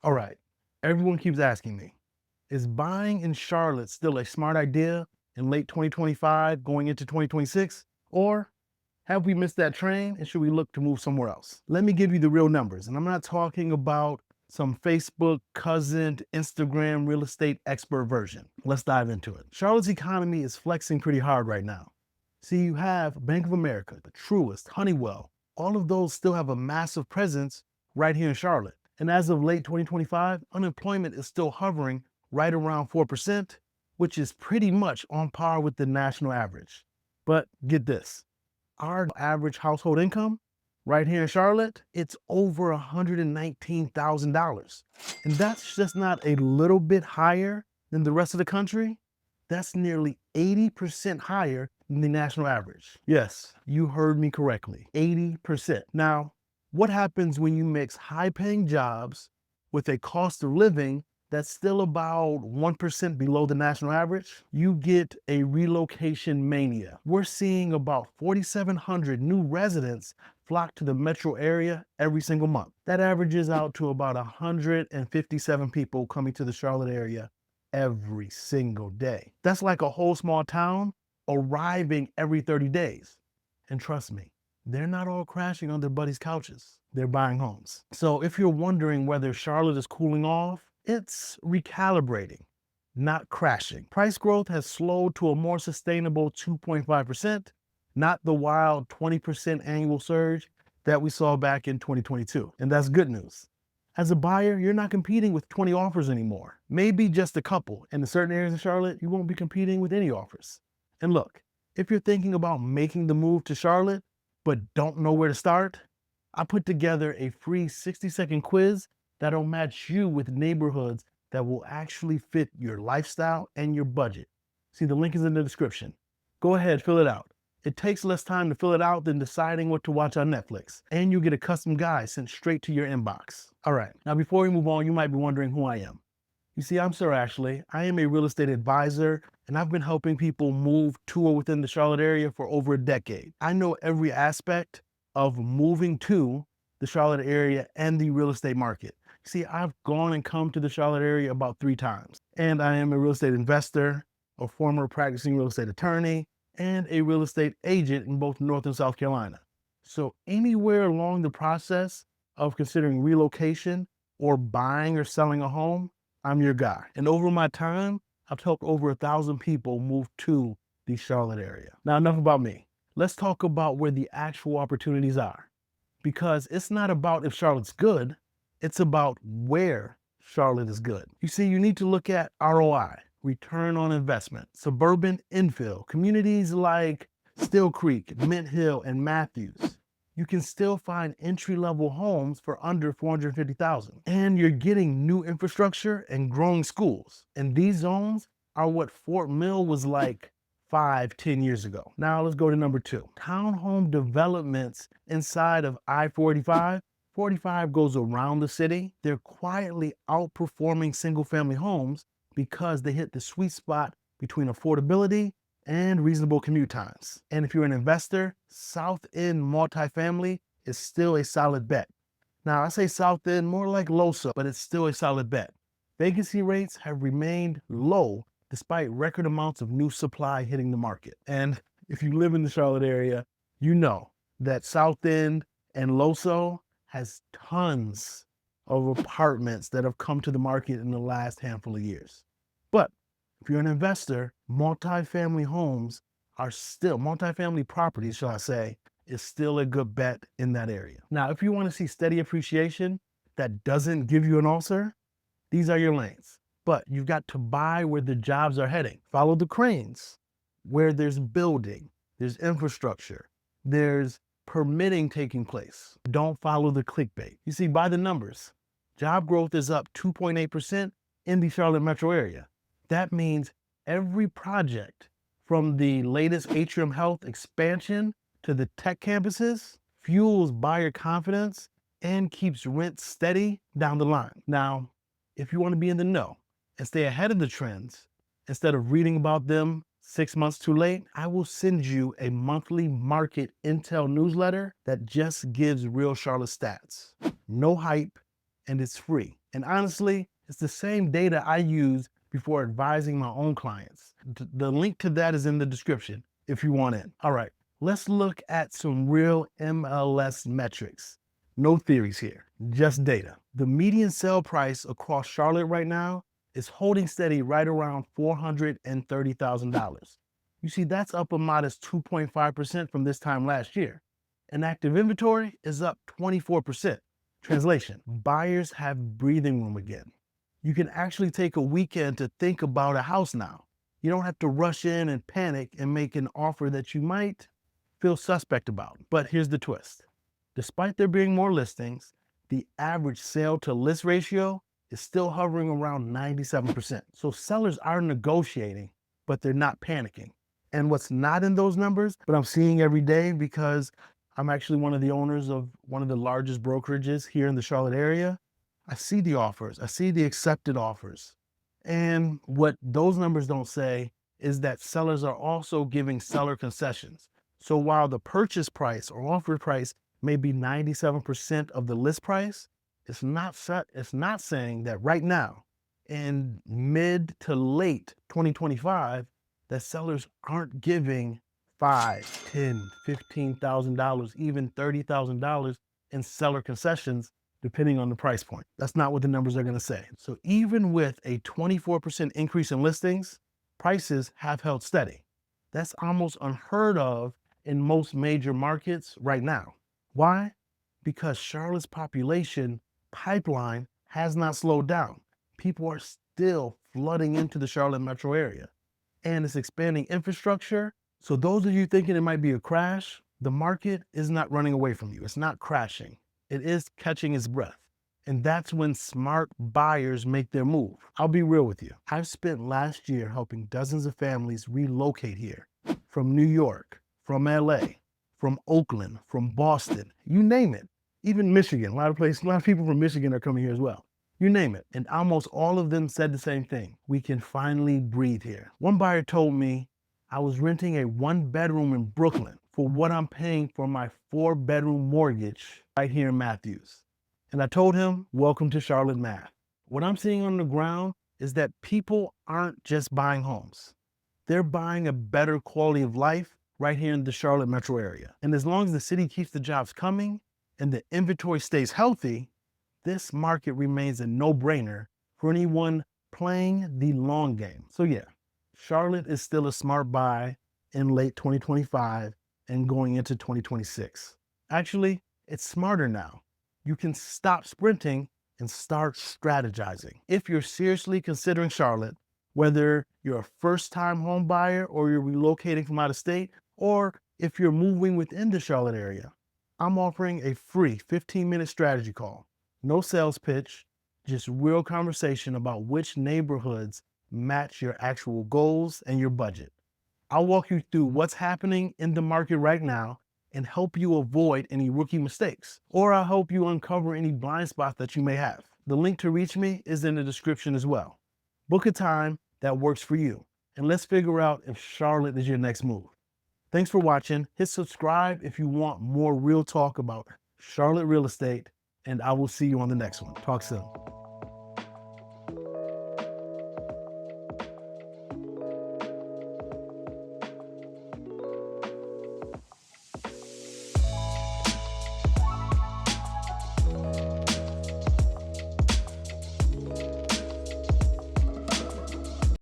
All right, everyone keeps asking me, is buying in Charlotte still a smart idea in late 2025 going into 2026? Or have we missed that train and should we look to move somewhere else? Let me give you the real numbers. And I'm not talking about some Facebook cousin Instagram real estate expert version. Let's dive into it. Charlotte's economy is flexing pretty hard right now. See, you have Bank of America, the Truist, Honeywell, all of those still have a massive presence right here in Charlotte. And as of late 2025, unemployment is still hovering right around 4%, which is pretty much on par with the national average. But get this, our average household income right here in Charlotte, it's over $119,000. And that's just not a little bit higher than the rest of the country. That's nearly 80% higher than the national average. Yes, you heard me correctly, 80%. Now, what happens when you mix high paying jobs with a cost of living that's still about 1% below the national average? You get a relocation mania. We're seeing about 4,700 new residents flock to the metro area every single month. That averages out to about 157 people coming to the Charlotte area every single day. That's like a whole small town arriving every 30 days. And trust me, they're not all crashing on their buddies' couches. They're buying homes. So if you're wondering whether Charlotte is cooling off, it's recalibrating, not crashing. Price growth has slowed to a more sustainable 2.5%, not the wild 20% annual surge that we saw back in 2022. And that's good news. As a buyer, you're not competing with 20 offers anymore. Maybe just a couple. And in certain areas of Charlotte, you won't be competing with any offers. And look, if you're thinking about making the move to Charlotte, but don't know where to start, I put together a free 60-second quiz that'll match you with neighborhoods that will actually fit your lifestyle and your budget. See, the link is in the description. Go ahead, fill it out. It takes less time to fill it out than deciding what to watch on Netflix, and you get a custom guide sent straight to your inbox. All right, now before we move on, you might be wondering who I am. You see, I'm Sir Ashley. I am a real estate advisor, and I've been helping people move to or within the Charlotte area for over a decade. I know every aspect of moving to the Charlotte area and the real estate market. See, I've gone and come to the Charlotte area about 3 times, and I am a real estate investor, a former practicing real estate attorney, and a real estate agent in both North and South Carolina. So anywhere along the process of considering relocation or buying or selling a home, I'm your guy. And over my time, I've helped over 1,000 people move to the Charlotte area. Now, enough about me. Let's talk about where the actual opportunities are. Because it's not about if Charlotte's good, it's about where Charlotte is good. You see, you need to look at ROI, return on investment, suburban infill, communities like Still Creek, Mint Hill, and Matthews. You can still find entry-level homes for under $450,000. And you're getting new infrastructure and growing schools. And these zones are what Fort Mill was like 5, 10 years ago. Now let's go to number 2. Townhome developments inside of I-45. 45 goes around the city. They're quietly outperforming single-family homes because they hit the sweet spot between affordability and reasonable commute times. And if you're an investor, South End multifamily is still a solid bet. Now, I say South End more like LoSa, but it's still a solid bet. Vacancy rates have remained low despite record amounts of new supply hitting the market. And if you live in the Charlotte area, you know that South End and LoSa has tons of apartments that have come to the market in the last handful of years. But if you're an investor, multifamily properties, shall I say, is still a good bet in that area. Now, if you want to see steady appreciation that doesn't give you an ulcer, these are your lanes. But you've got to buy where the jobs are heading. Follow the cranes, where there's building, there's infrastructure, there's permitting taking place. Don't follow the clickbait. You see, by the numbers, job growth is up 2.8% in the Charlotte metro area. That means every project from the latest Atrium Health expansion to the tech campuses fuels buyer confidence and keeps rent steady down the line. Now, if you want to be in the know and stay ahead of the trends, instead of reading about them 6 months too late, I will send you a monthly market intel newsletter that just gives real Charlotte stats. No hype, and it's free. And honestly, it's the same data I use before advising my own clients. The link to that is in the description if you want in. All right, let's look at some real MLS metrics. No theories here, just data. The median sale price across Charlotte right now is holding steady right around $430,000. You see, that's up a modest 2.5% from this time last year. And active inventory is up 24%. Translation, buyers have breathing room again. You can actually take a weekend to think about a house now. You don't have to rush in and panic and make an offer that you might feel suspect about. But here's the twist. Despite there being more listings, the average sale to list ratio is still hovering around 97%. So sellers are negotiating, but they're not panicking. And what's not in those numbers, but I'm seeing every day because I'm actually one of the owners of one of the largest brokerages here in the Charlotte area. I see the offers, I see the accepted offers. And what those numbers don't say is that sellers are also giving seller concessions. So while the purchase price or offer price may be 97% of the list price, it's not saying that right now in mid to late 2025, that sellers aren't giving $5, $10, $15,000, even $30,000 in seller concessions, depending on the price point. That's not what the numbers are going to say. So even with a 24% increase in listings, prices have held steady. That's almost unheard of in most major markets right now. Why? Because Charlotte's population pipeline has not slowed down. People are still flooding into the Charlotte metro area, and it's expanding infrastructure. So those of you thinking it might be a crash, the market is not running away from you. It's not crashing. It is catching its breath. And that's when smart buyers make their move. I'll be real with you. I've spent last year helping dozens of families relocate here from New York, from LA, from Oakland, from Boston, you name it. Even Michigan, a lot of people from Michigan are coming here as well. You name it. And almost all of them said the same thing. We can finally breathe here. One buyer told me, I was renting a 1-bedroom in Brooklyn for what I'm paying for my 4-bedroom mortgage right here in Matthews. And I told him, welcome to Charlotte Math. What I'm seeing on the ground is that people aren't just buying homes. They're buying a better quality of life right here in the Charlotte metro area. And as long as the city keeps the jobs coming and the inventory stays healthy, this market remains a no-brainer for anyone playing the long game. So yeah, Charlotte is still a smart buy in late 2025 and going into 2026. Actually, it's smarter now. You can stop sprinting and start strategizing. If you're seriously considering Charlotte, whether you're a first-time home buyer or you're relocating from out of state, or if you're moving within the Charlotte area, I'm offering a free 15-minute strategy call. No sales pitch, just real conversation about which neighborhoods match your actual goals and your budget. I'll walk you through what's happening in the market right now and help you avoid any rookie mistakes, or I'll help you uncover any blind spots that you may have. The link to reach me is in the description as well. Book a time that works for you, and let's figure out if Charlotte is your next move. Thanks for watching. Hit subscribe if you want more real talk about Charlotte real estate, and I will see you on the next one. Talk soon.